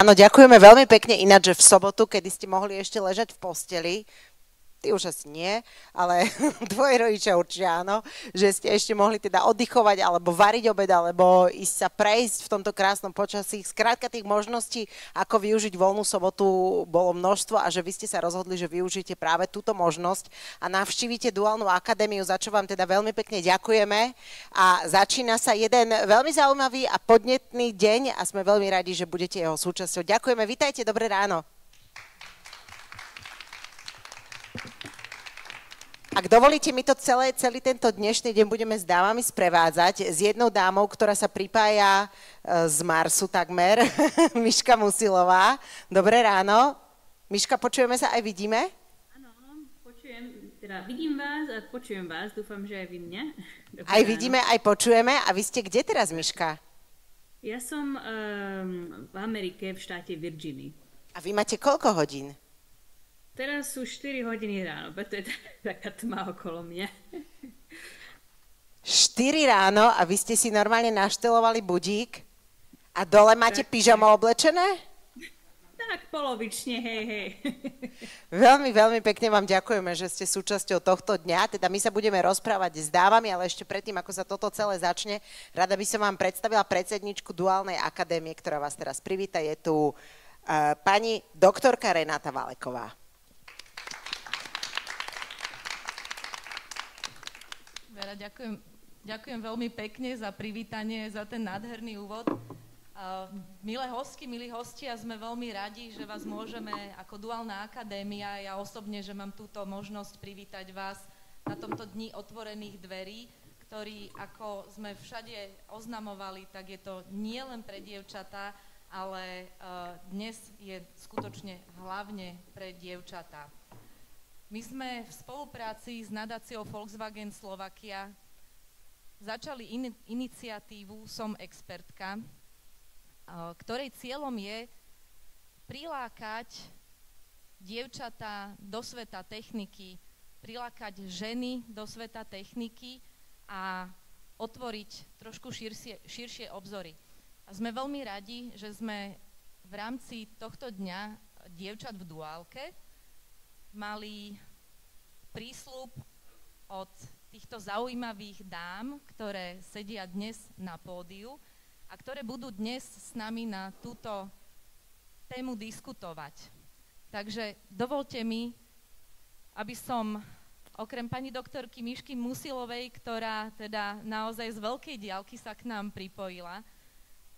Áno, ďakujeme veľmi pekne, ináč, že v sobotu, kedy ste mohli ešte ležať v posteli, ty už asi nie, ale tvoji rodičia určite áno, že ste ešte mohli teda oddychovať, alebo variť obed, alebo ísť sa prejsť v tomto krásnom počasí. Skrátka tých možností, ako využiť voľnú sobotu, bolo množstvo a že vy ste sa rozhodli, že využijete práve túto možnosť a navštívite Duálnu akadémiu, za čo vám teda veľmi pekne ďakujeme. A začína sa jeden veľmi zaujímavý a podnetný deň a sme veľmi radi, že budete jeho súčasťou. Ďakujeme, vitajte, dobré ráno. Ak dovolíte, my to celý tento dnešný deň budeme s dámami sprevádzať, s jednou dámou, ktorá sa pripája z Marsu takmer, Miška Musilová. Dobré ráno. Miška, počujeme sa aj vidíme? Áno, počujem, teda vidím vás a počujem vás, dúfam, že aj vy mňa. Dobré aj ráno. vidíme, aj počujeme. A vy ste kde teraz, Miška? Ja som v Amerike, v štáte Virginia. A vy máte koľko hodín? Teraz sú 4 hodiny ráno, preto je taká tma okolo mňa. 4 ráno a vy ste si normálne naštelovali budík a dole máte pyžamo oblečené? Tak polovične, hej. Veľmi, veľmi pekne vám ďakujeme, že ste súčasťou tohto dňa. Teda my sa budeme rozprávať s dávami, ale ešte predtým, ako sa toto celé začne, rada by som vám predstavila predsedničku Duálnej akadémie, ktorá vás teraz privíta. Je tu pani doktorka Renáta Valeková. Vera, ďakujem veľmi pekne za privítanie, za ten nádherný úvod. Milé hostky, milí hostia, sme veľmi radi, že vás môžeme ako Duálna akadémia, ja osobne, že mám túto možnosť privítať vás na tomto dni otvorených dverí, ktorý, ako sme všade oznamovali, tak je to nie len pre dievčatá, ale dnes je skutočne hlavne pre dievčatá. My sme v spolupráci s nadáciou Volkswagen Slovakia začali iniciatívu Som expertka, ktorej cieľom je prilákať dievčatá do sveta techniky, prilákať ženy do sveta techniky a otvoriť trošku širšie obzory. A sme veľmi radi, že sme v rámci tohto dňa dievčat v duálke mali prísľub od týchto zaujímavých dám, ktoré sedia dnes na pódiu a ktoré budú dnes s nami na túto tému diskutovať. Takže dovolte mi, aby som okrem pani doktorky Mišky Musilovej, ktorá teda naozaj z veľkej diaľky sa k nám pripojila,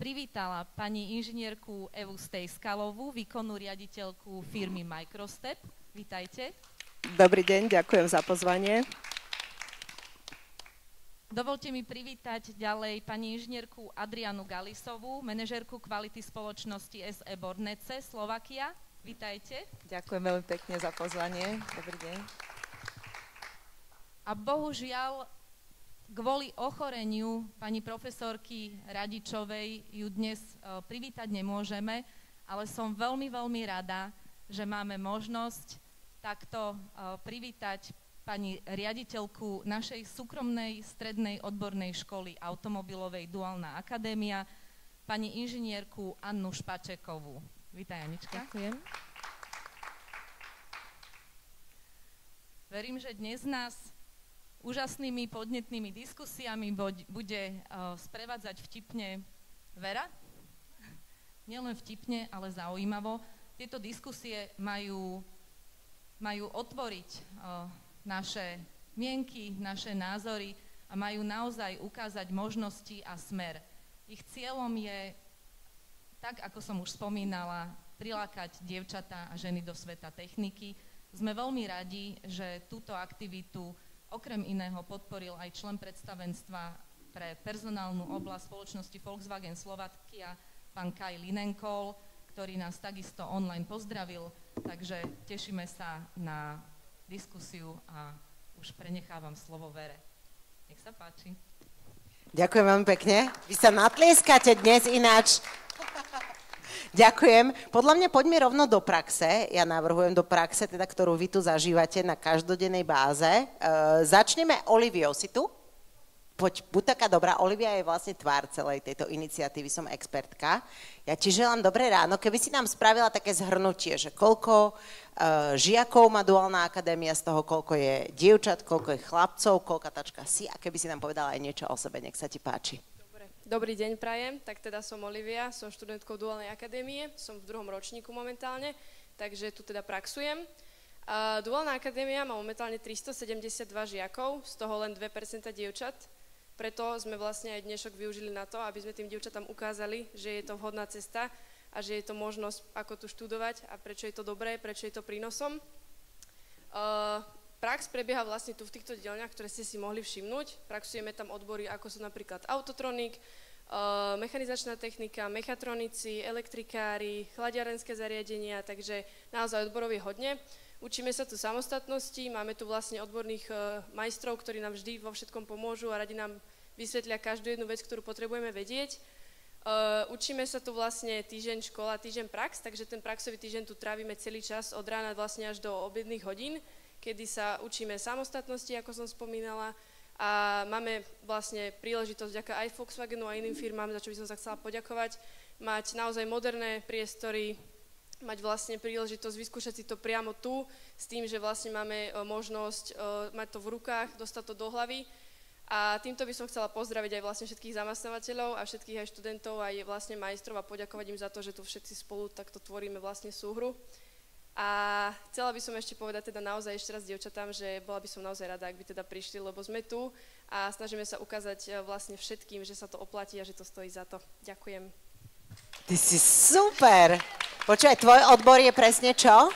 privítala pani inžinierku Evu Stejskalovú, výkonnú riaditeľku firmy Microstep. Vítajte. Dobrý deň, ďakujem za pozvanie. Dovolte mi privítať ďalej pani inžinierku Adrianu Galisovú, manažérku kvality spoločnosti SE Bornece, Slovakia. Vítajte. Ďakujem veľmi pekne za pozvanie. Dobrý deň. A bohužiaľ, kvôli ochoreniu pani profesorky Radičovej ju dnes privítať nemôžeme, ale som veľmi, veľmi rada, že máme možnosť takto privítať pani riaditeľku našej súkromnej strednej odbornej školy automobilovej Duálna akadémia, pani inžinierku Annu Špačekovú. Vítaj, Anička. Ďakujem. Verím, že dnes nás úžasnými podnetnými diskusiami bude sprevádzať vtipne Vera. Nielen vtipne, ale zaujímavo. Tieto diskusie majú otvoriť naše mienky, naše názory a majú naozaj ukázať možnosti a smer. Ich cieľom je, tak ako som už spomínala, prilákať dievčatá a ženy do sveta techniky. Sme veľmi radi, že túto aktivitu okrem iného podporil aj člen predstavenstva pre personálnu oblasť spoločnosti Volkswagen Slovakia, pán Kaj Linenkol, ktorý nás takisto online pozdravil, takže tešíme sa na diskusiu a už prenechávam slovo Vere. Nech sa páči. Ďakujem veľmi pekne. Vy sa natlieskate dnes ináč. Ďakujem. Podľa mňa poďme rovno do praxe. Ja navrhujem do praxe, teda, ktorú vy tu zažívate na každodennej báze. Začneme Oliviou. Si tu? poď, buď taká dobrá, Olivia je vlastne tvár celej tejto iniciatívy, som expertka. Ja ti želám dobré ráno, keby si nám spravila také zhrnutie, že koľko žiakov má duálna akadémia, z toho koľko je dievčat, koľko je chlapcov, koľkatačka si, a keby si nám povedala aj niečo o sebe, nech sa ti páči. Dobrý deň prajem, tak teda som Olivia, som študentkou duálnej akadémie, som v 2. ročníku momentálne, takže tu teda praxujem. Duálna akadémia má momentálne 372 žiakov, z toho len 2% dievčat, preto sme vlastne aj dnešok využili na to, aby sme tým dievčatám ukázali, že je to vhodná cesta a že je to možnosť, ako tu študovať a prečo je to dobré, prečo je to prínosom. Prax prebieha vlastne tu v týchto dielňach, ktoré ste si mohli všimnúť. Praxujeme tam odbory, ako sú napríklad autotronik, mechanizačná technika, mechatronici, elektrikári, chladiarenské zariadenia, takže naozaj odborov je hodne. Učíme sa tu samostatnosti, máme tu vlastne odborných majstrov, ktorí nám vždy vo všetkom pomôžu a radi nám vysvetlia každú jednu vec, ktorú potrebujeme vedieť. Učíme sa tu vlastne týždeň škola, týždeň prax, takže ten praxový týždeň tu trávime celý čas od rána vlastne až do obedných hodín, kedy sa učíme samostatnosti, ako som spomínala, a máme vlastne príležitosť vďaka aj Volkswagenu a iným firmám, za čo by som sa chcela poďakovať, mať naozaj moderné priestory, mať vlastne príležitosť vyskúšať si to priamo tu, s tým, že vlastne máme možnosť mať to v rukách, dostať to do hlavy. A týmto by som chcela pozdraviť aj vlastne všetkých zamestnávateľov a všetkých aj študentov, aj vlastne majstrov a poďakovať im za to, že tu všetci spolu takto tvoríme vlastne súhru. A chcela by som ešte povedať teda naozaj ešte raz dievčatám, že bola by som naozaj rada, ak by teda prišli, lebo sme tu a snažíme sa ukázať vlastne všetkým, že sa to oplatí a že to stojí za to. Ďakujem. Ty si super! Počúvaj, tvoj odbor je presne čo?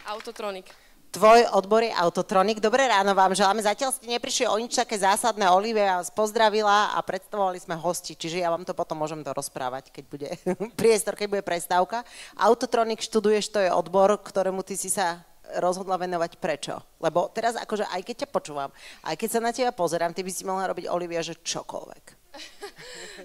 Autotronik. Tvoj odbor je autotronik. Dobré ráno vám želáme. Zatiaľ ste neprišli o nič také zásadné. Olivia vás pozdravila a predstavovali sme hosti, čiže ja vám to potom môžem dorozprávať, keď bude priestor, keď bude prestávka. Autotronik študuješ, to je odbor, ktorému ty si sa rozhodla venovať. Prečo? Lebo teraz akože aj keď ťa počúvam, aj keď sa na teba pozerám, ty by si mohla robiť, Olivia, že čokoľvek.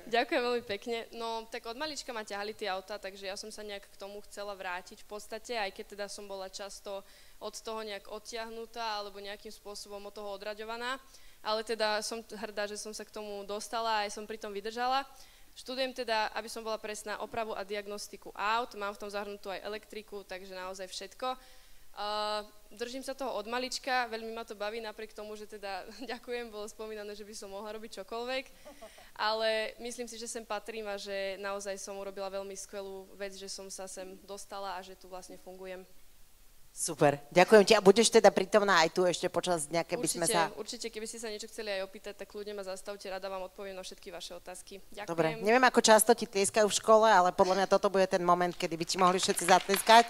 Ďakujem veľmi pekne. No, tak od malička ma ťahali tie autá, takže ja som sa nejak k tomu chcela vrátiť v podstate, aj keď teda som bola často od toho nejak odtiahnutá alebo nejakým spôsobom od toho odraďovaná. Ale teda som hrdá, že som sa k tomu dostala a aj som pri tom vydržala. Študujem teda, aby som bola presná, opravu a diagnostiku aut, mám v tom zahrnutú aj elektriku, takže naozaj všetko. Držím sa toho od malička, veľmi ma to baví, napriek tomu, že teda, ďakujem, bolo spomínané, že by som mohla robiť čokoľvek, ale myslím si, že sem patrím a že naozaj som urobila veľmi skvelú vec, že som sa sem dostala a že tu vlastne fungujem. Super, ďakujem ti a budeš teda prítomná aj tu ešte počas dňa, keby sme sa... Určite, keby ste sa niečo chceli aj opýtať, tak kľudne ma zastavte, rada vám odpoviem na všetky vaše otázky. Ďakujem. Dobre, neviem, ako často ti tlieskajú v škole, ale podľa mňa toto bude ten moment, kedy by ti mohli všetci zatlieskať.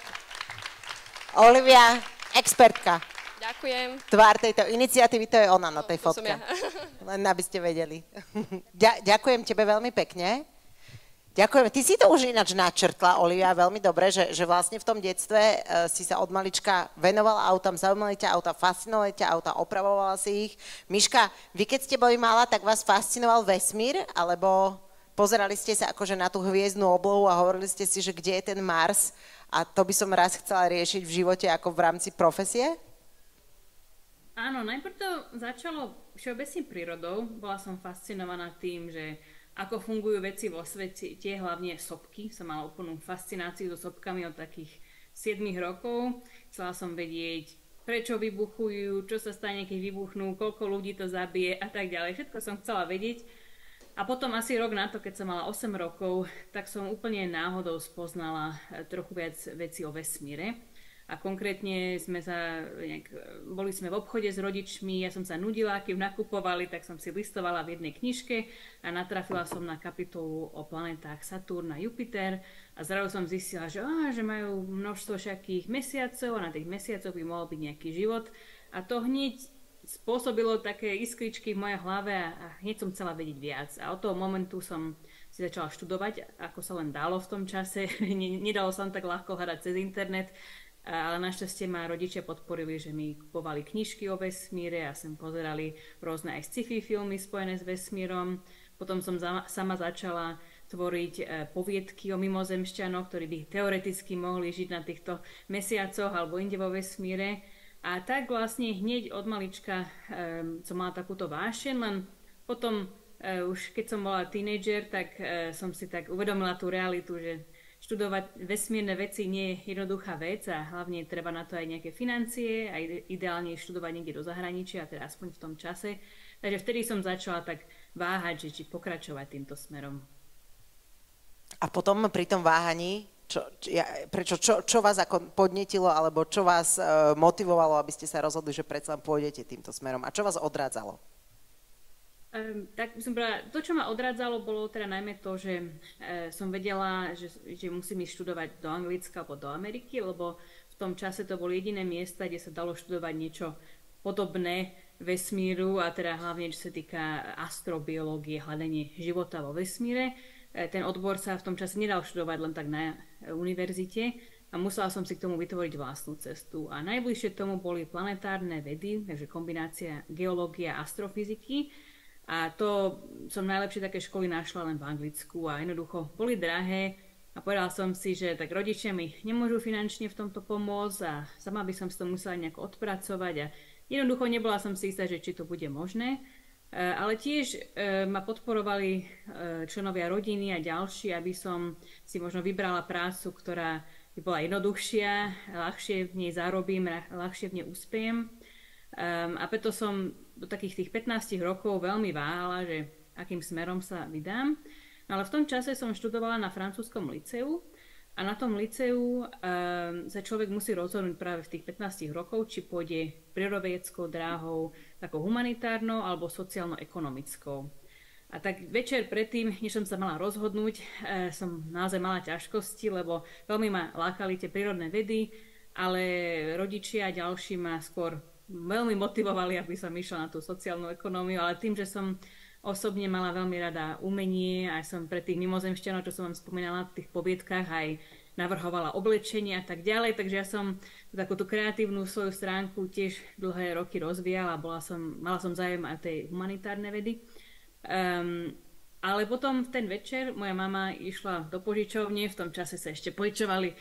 Olivia, expertka. Ďakujem. Tvár tejto iniciatívy, to je ona na tej fotke. Ja. Len aby ste vedeli. Ďakujem tebe veľmi pekne. Ďakujem. Ty si to už ináč načrtla, Olivia, veľmi dobre, že vlastne v tom detstve si sa od malička venovala autám, zaujímali ťa auta, fascinovali ťa auta, opravovala si ich. Miška, vy keď ste boli malá, tak vás fascinoval vesmír, alebo pozerali ste sa akože na tú hviezdnu oblohu a hovorili ste si, že kde je ten Mars? A to by som raz chcela riešiť v živote ako v rámci profesie? Áno, najprv to začalo všeobecne prírodou. Bola som fascinovaná tým, že ako fungujú veci vo svete, hlavne sopky. Som mala úplnú fascináciu so sopkami od takých 7 rokov. Chcela som vedieť, prečo vybuchujú, čo sa stane, keď vybuchnú, koľko ľudí to zabije a tak ďalej. Všetko som chcela vedieť. A potom asi rok na to, keď som mala 8 rokov, tak som úplne náhodou spoznala trochu viac vecí o vesmíre. A konkrétne boli sme v obchode s rodičmi, ja som sa nudila, keď nakupovali, tak som si listovala v jednej knižke a natrafila som na kapitolu o planetách Saturn a Jupiter a zrazu som zistila, že majú množstvo všakých mesiacov a na tých mesiacoch by mohol byť nejaký život. A to hneď spôsobilo také iskričky v mojej hlave a hneď som chcela vedieť viac. A od toho momentu som si začala študovať, ako sa len dalo v tom čase. Nedalo sa tak ľahko hľadať cez internet, ale našťastie ma rodičia podporili, že mi kupovali knižky o vesmíre a sem pozerali rôzne aj sci-fi filmy spojené s vesmírom. Potom som sama začala tvoriť poviedky o mimozemšťanoch, ktorí by teoreticky mohli žiť na týchto mesiacoch alebo inde vo vesmíre. A tak vlastne hneď od malička som mala takúto vášeň, len potom už keď som bola tínedžer, tak som si tak uvedomila tú realitu, že študovať vesmírne veci nie je jednoduchá vec a hlavne treba na to aj nejaké financie a ideálne študovať niekde do zahraničia, teda aspoň v tom čase. Takže vtedy som začala tak váhať, že či pokračovať týmto smerom. A potom pri tom váhaní, čo vás ako podnetilo, alebo čo vás motivovalo, aby ste sa rozhodli, že predsa pôjdete týmto smerom? A čo vás odrádzalo? Tak by som povedala, to, čo ma odrádzalo, bolo teda najmä to, že som vedela, že musím ísť študovať do Anglicka alebo do Ameriky, lebo v tom čase to boli jediné miesta, kde sa dalo študovať niečo podobné vesmíru a teda hlavne, čo sa týka astrobiológie, hľadanie života vo vesmíre. Ten odbor sa v tom čase nedal študovať len tak na univerzite a musela som si k tomu vytvoriť vlastnú cestu. A najbližšie tomu boli planetárne vedy, takže kombinácia geológie a astrofyziky. A to som najlepšie také školy našla len v Anglicku a jednoducho boli drahé a povedala som si, že tak rodičia mi nemôžu finančne v tomto pomôcť a sama by som si to musela nejako odpracovať a jednoducho nebola som si istá, že či to bude možné. Ale tiež ma podporovali členovia rodiny a ďalší, aby som si možno vybrala prácu, ktorá by bola jednoduchšia, ľahšie v nej zarobím, ľahšie v nej úspejem. A preto som do takých tých 15 rokov veľmi váhala, že akým smerom sa vydám. No ale v tom čase som študovala na francúzskom liceu a na tom liceu sa človek musí rozhodnúť práve v tých 15 rokov, či pôjde prírodovedeckou dráhou, takou humanitárnou alebo sociálno-ekonomickou. A tak večer predtým, než som sa mala rozhodnúť, som naozaj mala ťažkosti, lebo veľmi ma lákali tie prírodné vedy, ale rodičia a ďalší ma skôr veľmi motivovali, aby som išla na tú sociálnu ekonómiu, ale tým, že som osobne mala veľmi rada umenie a som pre tých mimozemšťanov, čo som vám spomínala v tých poviedkach, aj navrhovala oblečenie a tak ďalej, takže ja som takúto kreatívnu svoju stránku tiež dlhé roky rozvíjala, mala som záujem aj tej humanitárne vedy. Ale potom v ten večer moja mama išla do požičovne, v tom čase sa ešte požičovali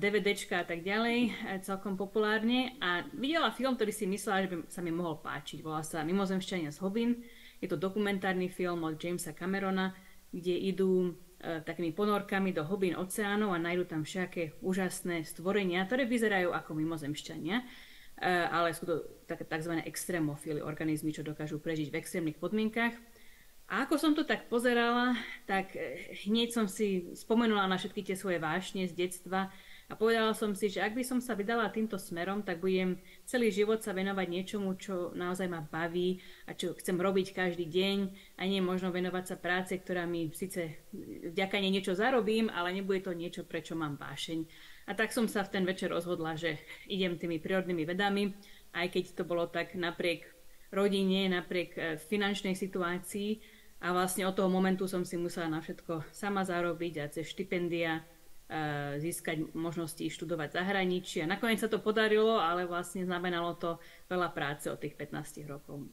DVDčka a tak ďalej, celkom populárne a videla film, ktorý si myslela, že by sa mi mohol páčiť. Volá sa Mimozemšťania z Hobin. Je to dokumentárny film od Jamesa Camerona, kde idú takými ponorkami do hlbín oceánov a nájdú tam všaké úžasné stvorenia, ktoré vyzerajú ako mimozemšťania, ale sú to tzv. Extrémofily, organizmy, čo dokážu prežiť v extrémnych podmienkach. A ako som to tak pozerala, tak hneď som si spomenula na všetky tie svoje vášne z detstva a povedala som si, že ak by som sa vydala týmto smerom, tak budem celý život sa venovať niečomu, čo naozaj ma baví a čo chcem robiť každý deň a nie možno venovať sa práce, ktorá mi síce vďaka nej niečo zarobím, ale nebude to niečo, prečo mám vášeň. A tak som sa v ten večer rozhodla, že idem tými prírodnými vedami, aj keď to bolo tak napriek rodine, napriek finančnej situácii. A vlastne od toho momentu som si musela na všetko sama zarobiť a cez štipendia získať možnosti študovať v zahraničí. A nakoniec sa to podarilo, ale vlastne znamenalo to veľa práce od tých 15 rokov.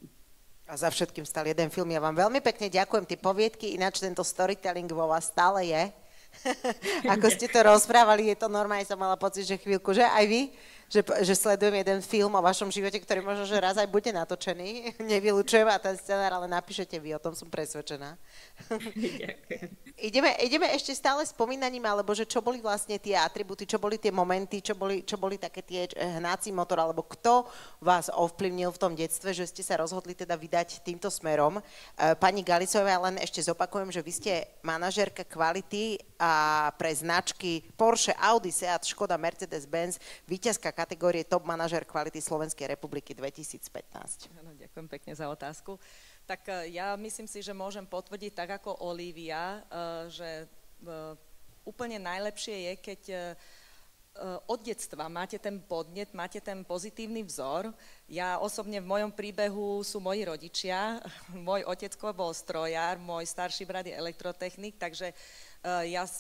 A za všetkým stal jeden film. Ja vám veľmi pekne ďakujem, tie poviedky, ináč tento storytelling vo vás stále je. Ako ste to rozprávali, je to normálne, som mala pocit, že chvíľku, že aj vy, že sledujem jeden film o vašom živote, ktorý možno, že raz aj bude natočený. Nevylučujem a ten scenár, ale napíšete vy, o tom som presvedčená. Ideme ešte stále spomínaním, alebo že čo boli vlastne tie atribúty, čo boli tie momenty, čo boli také tie hnací motor, alebo kto vás ovplyvnil v tom detstve, že ste sa rozhodli teda vydať týmto smerom. Pani Galicová, len ešte zopakujem, že vy ste manažérka kvality a pre značky Porsche, Audi, Seat, Škoda, Mercedes-Benz, víťazka kategórie Top manažér kvality Slovenskej republiky 2015. Áno, ďakujem pekne za otázku. Tak ja myslím si, že môžem potvrdiť tak ako Olivia, že úplne najlepšie je, keď od detstva máte ten podnet, máte ten pozitívny vzor. Ja osobne v mojom príbehu sú moji rodičia. Môj otecko bol strojár, môj starší brat je elektrotechnik, takže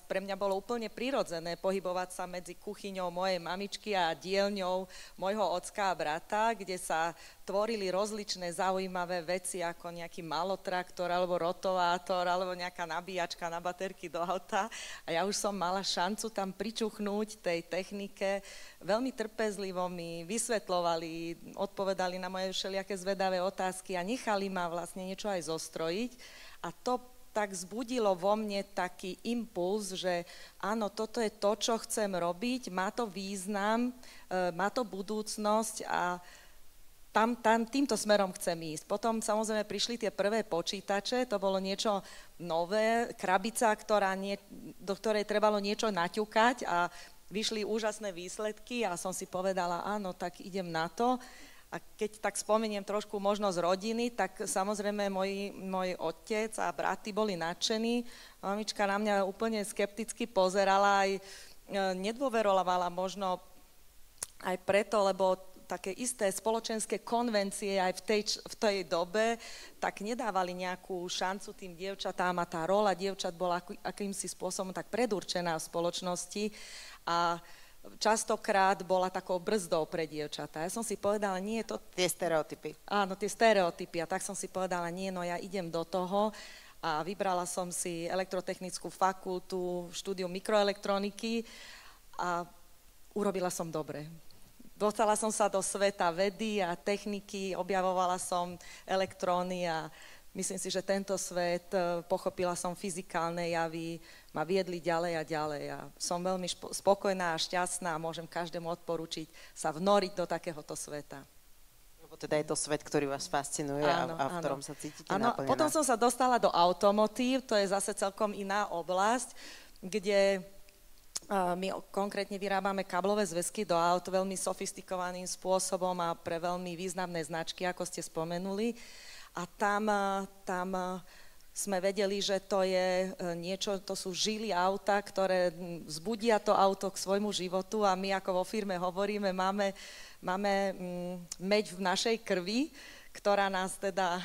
pre mňa bolo úplne prirodzené pohybovať sa medzi kuchyňou mojej mamičky a dielňou môjho ocka a brata, kde sa tvorili rozličné zaujímavé veci ako nejaký malotraktor alebo rotovátor alebo nejaká nabíjačka na baterky do auta. A ja už som mala šancu tam pričuchnúť tej technike. Veľmi trpezlivo mi vysvetľovali, odpovedali na moje všelijaké zvedavé otázky a nechali ma vlastne niečo aj zostrojiť. A to tak vzbudilo vo mne taký impuls, že áno, toto je to, čo chcem robiť, má to význam, má to budúcnosť a týmto smerom chcem ísť. Potom samozrejme prišli tie prvé počítače, to bolo niečo nové, krabica, do ktorej trebalo niečo naťukať a vyšli úžasné výsledky a som si povedala, áno, tak idem na to. A keď tak spomeniem trošku možno z rodiny, tak samozrejme môj otec a braty boli nadšení. Mamička na mňa úplne skepticky pozerala, aj nedôverovala možno aj preto, lebo také isté spoločenské konvencie aj v tej dobe tak nedávali nejakú šancu tým dievčatám a tá rola dievčat bola akýmsi spôsobom tak predurčená v spoločnosti a častokrát bola takou brzdou pre dievčatá. Ja som si povedala, nie je to... Tie stereotypy. Áno, tie stereotypy. A tak som si povedala, nie, no ja idem do toho a vybrala som si elektrotechnickú fakultu, štúdium mikroelektroniky a urobila som dobre. Dostala som sa do sveta vedy a techniky, objavovala som elektróny a myslím si, že tento svet, pochopila som fyzikálne javy, ma viedli ďalej a ďalej a som veľmi spokojná a šťastná a môžem každému odporučiť sa vnoriť do takéhoto sveta. Lebo teda je to svet, ktorý vás fascinuje a v ktorom sa cítite naplnená. Potom som sa dostala do automotív, to je zase celkom iná oblasť, kde my konkrétne vyrábame káblové zväzky do aut veľmi sofistikovaným spôsobom a pre veľmi významné značky, ako ste spomenuli. A tam sme vedeli, že to je niečo, to sú žily auta, ktoré vzbudia to auto k svojmu životu a my ako vo firme hovoríme, máme meď v našej krvi, ktorá nás teda,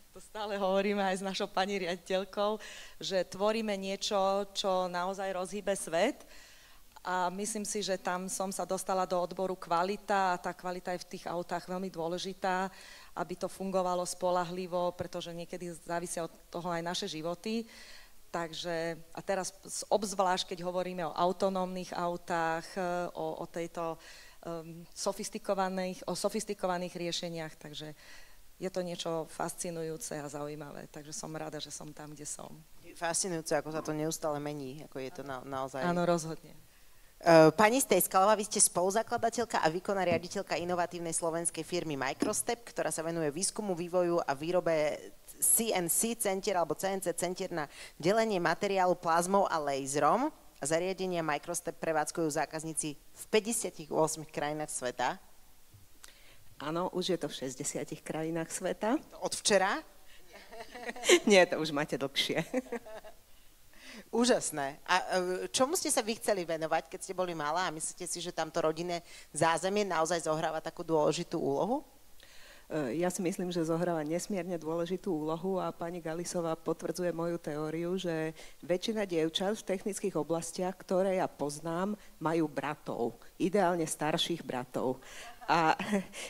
to stále hovoríme aj s našou pani riaditeľkou, že tvoríme niečo, čo naozaj rozhýbe svet. A myslím si, že tam som sa dostala do odboru kvalita a tá kvalita je v tých autách veľmi dôležitá, aby to fungovalo spoľahlivo, pretože niekedy závisia od toho aj naše životy. Takže, a teraz obzvlášť, keď hovoríme o autonómnych autách, o tejto sofistikovaných riešeniach, takže je to niečo fascinujúce a zaujímavé, takže som rada, že som tam, kde som. Fascinujúce, ako sa to neustále mení, ako je to naozaj... Áno, rozhodne. Pani Stejskalová, vy ste spoluzakladateľka a výkonná riaditeľka inovatívnej slovenskej firmy Microstep, ktorá sa venuje výskumu, vývoju a výrobe CNC centier alebo CNC centier na delenie materiálu plazmou a laserom. Zariadenia Microstep prevádzkujú zákazníci v 58 krajinách sveta. Áno, už je to v 60 krajinách sveta. Od včera? Nie, to už máte dlhšie. Úžasné. A čomu ste sa vy chceli venovať, keď ste boli malá a myslíte si, že tamto rodinné zázemie naozaj zohráva takú dôležitú úlohu? Ja si myslím, že zohráva nesmierne dôležitú úlohu a pani Galisová potvrdzuje moju teóriu, že väčšina dievčat v technických oblastiach, ktoré ja poznám, majú bratov, ideálne starších bratov. A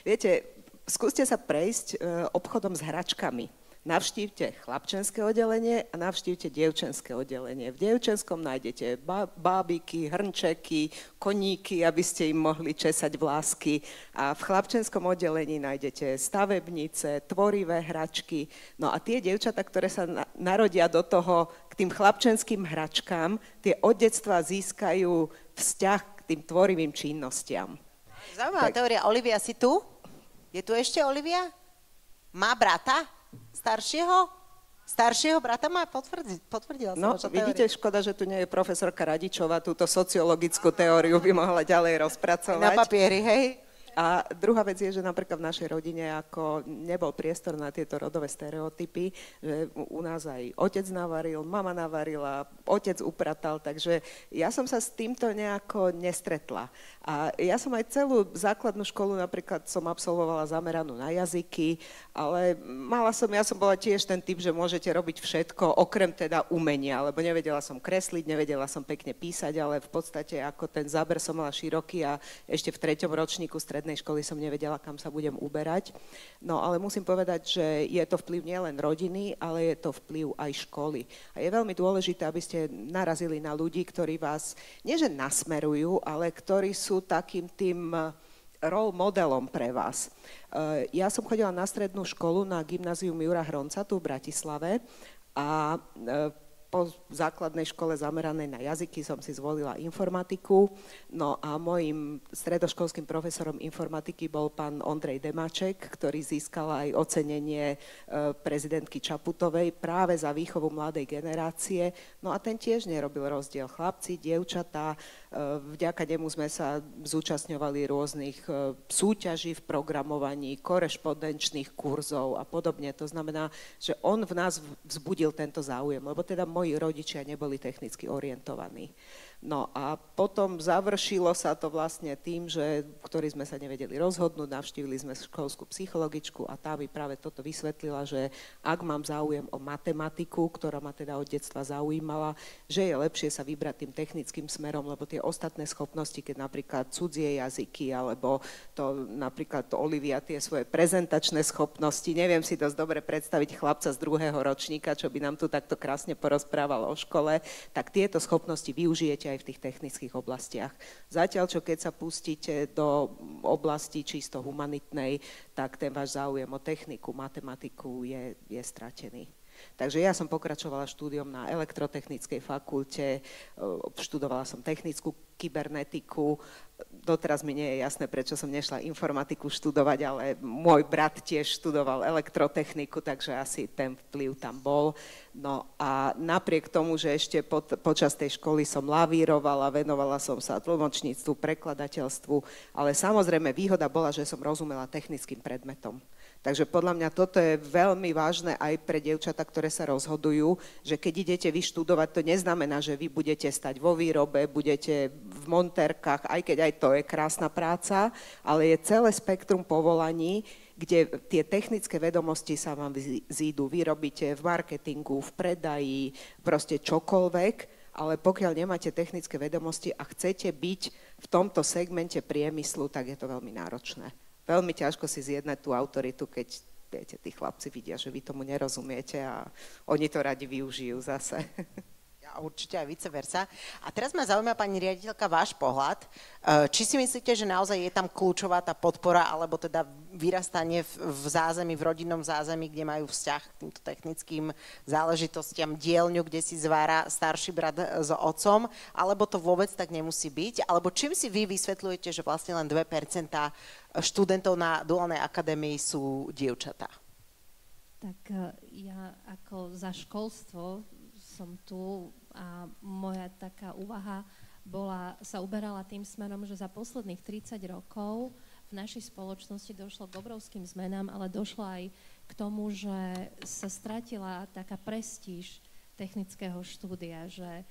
viete, skúste sa prejsť obchodom s hračkami. Navštívte chlapčenské oddelenie a navštívte dievčenské oddelenie. V dievčenskom nájdete bábiky, hrnčeky, koníky, aby ste im mohli česať vlásky. A v chlapčenskom oddelení nájdete stavebnice, tvorivé hračky. No a tie dievčatá, ktoré sa narodia do toho k tým chlapčenským hračkám, tie od detstva získajú vzťah k tým tvorivým činnostiam. Zaujímavá teória. Olivia, si tu? Je tu ešte Olivia? Má brata? Staršieho brata má? Potvrdila som vaša teória. Vidíte, škoda, že tu nie je profesorka Radičová, túto sociologickú teóriu by mohla ďalej rozpracovať. Na papieri, hej? A druhá vec je, že napríklad v našej rodine ako nebol priestor na tieto rodové stereotypy, že u nás aj otec navaril, mama navarila, otec upratal, takže ja som sa s týmto nejako nestretla. A ja som aj celú základnú školu napríklad som absolvovala zameranú na jazyky, ale ja som bola tiež ten typ, že môžete robiť všetko, okrem teda umenia, lebo nevedela som kresliť, nevedela som pekne písať, ale v podstate ako ten záber som mala široký a ešte v 3. ročníku strednej školy som nevedela, kam sa budem uberať. No ale musím povedať, že je to vplyv nielen rodiny, ale je to vplyv aj školy. A je veľmi dôležité, aby ste narazili na ľudí, ktorí vás, nie že nasmerujú, ale ktorí sú takým tým role modelom pre vás. Ja som chodila na strednú školu na gymnázium Jura Hronca tu v Bratislave a po základnej škole zameranej na jazyky som si zvolila informatiku. No a môjim stredoškolským profesorom informatiky bol pán Ondrej Demáček, ktorý získal aj ocenenie prezidentky Čaputovej práve za výchovu mladej generácie. No a ten tiež nerobil rozdiel. Chlapci, dievčatá, vďaka nemu sme sa zúčastňovali rôznych súťaží v programovaní, korešpondenčných kurzov a podobne. To znamená, že on v nás vzbudil tento záujem, lebo teda moji rodičia neboli technicky orientovaní. No a potom završilo sa to vlastne tým, že ktorí sme sa nevedeli rozhodnúť, navštívili sme školskú psychologičku a tá mi práve toto vysvetlila, že ak mám záujem o matematiku, ktorá ma teda od detstva zaujímala, že je lepšie sa vybrať tým technickým smerom, lebo tie ostatné schopnosti, keď napríklad cudzie jazyky, alebo to napríklad Olivia tie svoje prezentačné schopnosti, neviem si dosť dobre predstaviť chlapca z 2. ročníka, čo by nám tu takto krásne porozprával o škole, tak tieto schopnosti využijete aj v tých technických oblastiach. Zatiaľ, čo keď sa pustíte do oblasti čisto humanitnej, tak ten váš záujem o techniku, matematiku je stratený. Takže ja som pokračovala štúdiom na elektrotechnickej fakulte, študovala som technickú kybernetiku. Doteraz mi nie je jasné, prečo som nešla informatiku študovať, ale môj brat tiež študoval elektrotechniku, takže asi ten vplyv tam bol. No a napriek tomu, že ešte počas tej školy som lavírovala, venovala som sa tlmočníctvu, prekladateľstvu, ale samozrejme výhoda bola, že som rozumela technickým predmetom. Takže podľa mňa toto je veľmi vážne aj pre dievčatá, ktoré sa rozhodujú, že keď idete vyštudovať, to neznamená, že vy budete stať vo výrobe, budete v montérkach, aj keď aj to je krásna práca, ale je celé spektrum povolaní, kde tie technické vedomosti sa vám zídu. Vy robíte v marketingu, v predaji, proste čokoľvek, ale pokiaľ nemáte technické vedomosti a chcete byť v tomto segmente priemyslu, tak je to veľmi náročné. Veľmi ťažko si zjednať tú autoritu, keď viete, tí chlapci vidia, že vy tomu nerozumiete a oni to radi využijú zase. A určite aj vice versa. A teraz ma zaujíma, pani riaditeľka, váš pohľad. Či si myslíte, že naozaj je tam kľúčová tá podpora, alebo teda vyrastanie v zázemí, v rodinnom zázemí, kde majú vzťah k týmto technickým záležitostiam, dielňu, kde si zvára starší brat s otcom, alebo to vôbec tak nemusí byť? Alebo čím si vy vysvetľujete, že vlastne len 2% študentov na duálnej akadémii sú dievčatá? Tak ja ako za školstvo som tu a moja taká úvaha sa uberala tým smerom, že za posledných 30 rokov v našej spoločnosti došlo k obrovským zmenám, ale došlo aj k tomu, že sa stratila taká prestíž technického štúdia, že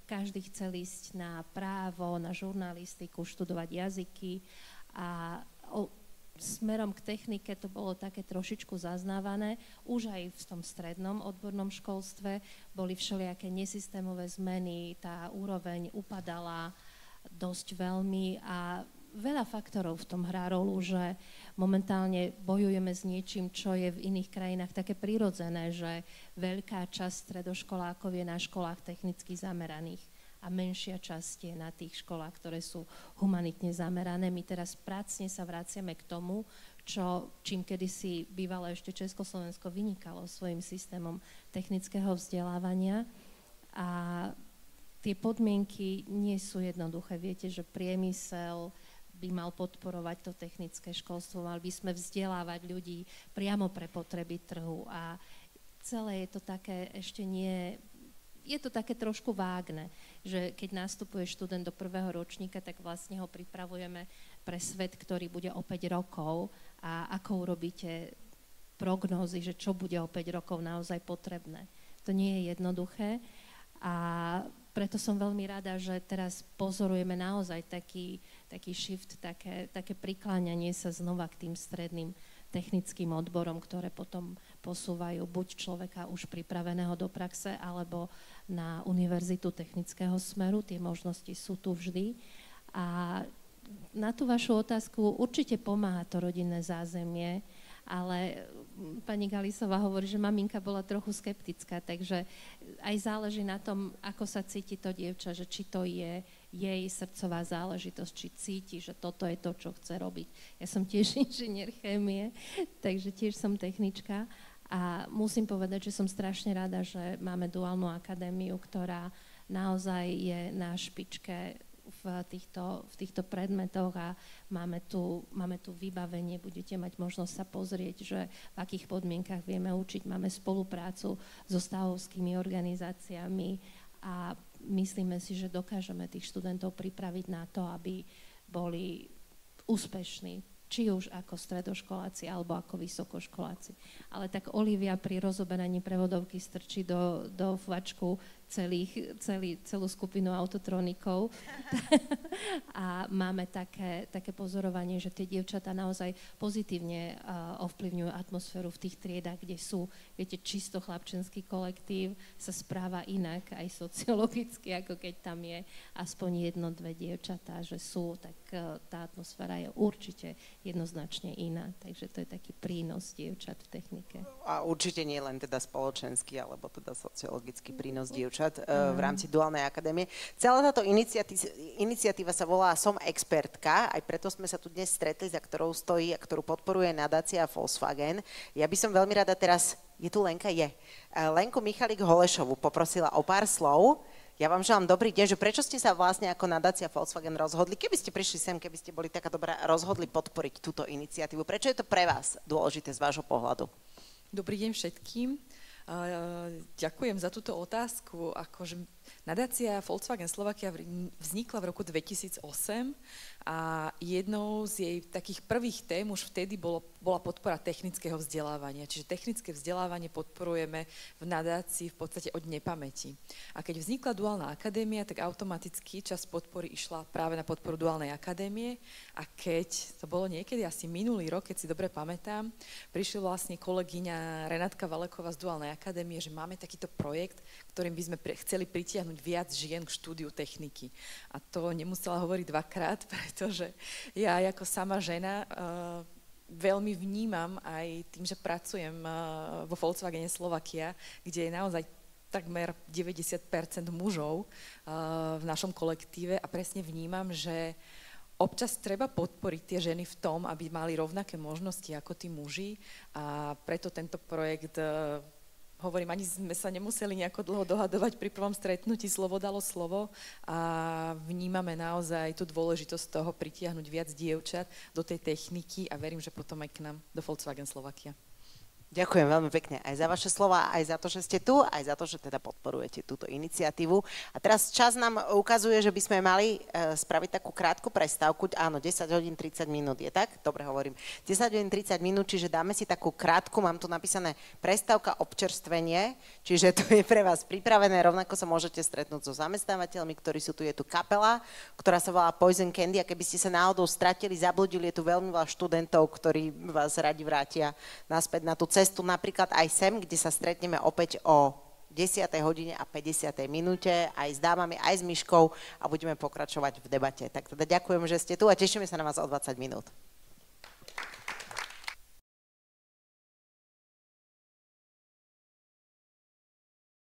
každý chcel ísť na právo, na žurnalistiku, študovať jazyky a smerom k technike to bolo také trošičku zaznávané. Už aj v tom strednom odbornom školstve boli všelijaké nesystémové zmeny, tá úroveň upadala dosť veľmi a veľa faktorov v tom hrá rolu, že momentálne bojujeme s niečím, čo je v iných krajinách také prirodzené, že veľká časť stredoškolákov je na školách technicky zameraných a menšia časť je na tých školách, ktoré sú humanitne zamerané. My teraz pracne sa vraciame k tomu, čím kedysi bývalo ešte Československo vynikalo svojim systémom technického vzdelávania. A tie podmienky nie sú jednoduché. Viete, že priemysel by mal podporovať to technické školstvo, mal by sme vzdelávať ľudí priamo pre potreby trhu a celé je to také ešte nie... Je to také trošku vágne, že keď nastupuje študent do prvého ročníka, tak vlastne ho pripravujeme pre svet, ktorý bude o 5 rokov a ako urobíte prognózy, že čo bude o 5 rokov naozaj potrebné. To nie je jednoduché a preto som veľmi rada, že teraz pozorujeme naozaj taký shift, také prikláňanie sa znova k tým stredným technickým odborom, ktoré potom posúvajú buď človeka už pripraveného do praxe, alebo na Univerzitu technického smeru. Tie možnosti sú tu vždy. A na tú vašu otázku určite pomáha to rodinné zázemie, ale pani Galisová hovorí, že maminka bola trochu skeptická, takže aj záleží na tom, ako sa cíti to dievča, že či to je jej srdcová záležitosť, či cíti, že toto je to, čo chce robiť. Ja som tiež inžinier chémie, takže tiež som technička a musím povedať, že som strašne rada, že máme duálnu akadémiu, ktorá naozaj je na špičke v týchto predmetoch a máme tu vybavenie, budete mať možnosť sa pozrieť, že v akých podmienkach vieme učiť. Máme spoluprácu so stavovskými organizáciami a myslíme si, že dokážeme tých študentov pripraviť na to, aby boli úspešní, či už ako stredoškoláci alebo ako vysokoškoláci. Ale tak Olivia pri rozoberaní prevodovky strčí do fvačku celú skupinu autotronikov a máme také pozorovanie, že tie dievčatá naozaj pozitívne ovplyvňujú atmosféru v tých triedách, kde sú, viete, čisto chlapčenský kolektív, sa správa inak aj sociologicky, ako keď tam je aspoň 1-2 dievčatá, že sú, tak tá atmosféra je určite jednoznačne iná, takže to je taký prínos dievčat v technike. A určite nie len teda spoločenský, alebo teda sociologický prínos dievčat v rámci duálnej akadémie. Celá táto iniciatíva sa volá Som expertka, aj preto sme sa tu dnes stretli, za ktorou stojí a ktorú podporuje nadácia Volkswagen. Ja by som veľmi rada teraz, je tu Lenka? Je. Lenku Michalik-Holešovú poprosila o pár slov. Ja vám želám dobrý deň, že prečo ste sa vlastne ako nadácia Volkswagen rozhodli, keby ste prišli sem, keby ste boli taká dobrá, rozhodli podporiť túto iniciatívu. Prečo je to pre vás dôležité z vášho pohľadu? Dobrý deň všetkým. Ďakujem za túto otázku. Akože nadácia Volkswagen Slovakia vznikla v roku 2008 a jednou z jej takých prvých tém už vtedy bola podpora technického vzdelávania. Čiže technické vzdelávanie podporujeme v nadácii v podstate od nepamäti. A keď vznikla duálna akadémia, tak automaticky časť podpory išla práve na podporu duálnej akadémie a keď to bolo niekedy asi minulý rok, keď si dobre pamätám, prišla vlastne kolegyňa Renátka Valeková z duálnej akadémie, že máme takýto projekt, ktorým by sme chceli pritiahnuť viac žien k štúdiu techniky. A to nemusela hovoriť dvakrát, pretože ja ako sama žena veľmi vnímam aj tým, že pracujem vo Volkswagene Slovakia, kde je naozaj takmer 90% mužov v našom kolektíve a presne vnímam, že občas treba podporiť tie ženy v tom, aby mali rovnaké možnosti ako tí muži a preto tento projekt hovorím, ani sme sa nemuseli nejako dlho dohadovať pri prvom stretnutí, slovo dalo slovo a vnímame naozaj tú dôležitosť toho pritiahnuť viac dievčat do tej techniky a verím, že potom aj k nám do Volkswagen Slovakia. Ďakujem veľmi pekne aj za vaše slova, aj za to, že ste tu, aj za to, že teda podporujete túto iniciatívu. A teraz čas nám ukazuje, že by sme mali spraviť takú krátku prestávku. Áno, 10 hodín 30 minút, je tak? Dobre hovorím. 10 hodín 30 minút, čiže dáme si takú krátku, mám tu napísané prestávka občerstvenie, čiže to je pre vás pripravené, rovnako sa môžete stretnúť so zamestnávateľmi, ktorí sú tu, je tu kapela, ktorá sa volá Poison Candy a keby ste sa náhodou stratili, zabludili, je tu veľmi veľa študentov, ktorí vás radi vrátia naspäť na tú cestu, napríklad aj sem, kde sa stretneme opäť o 10. hodine a 50. minúte, aj s dámami, aj s Myškou a budeme pokračovať v debate. Tak teda ďakujem, že ste tu a tešíme sa na vás o 20 minút.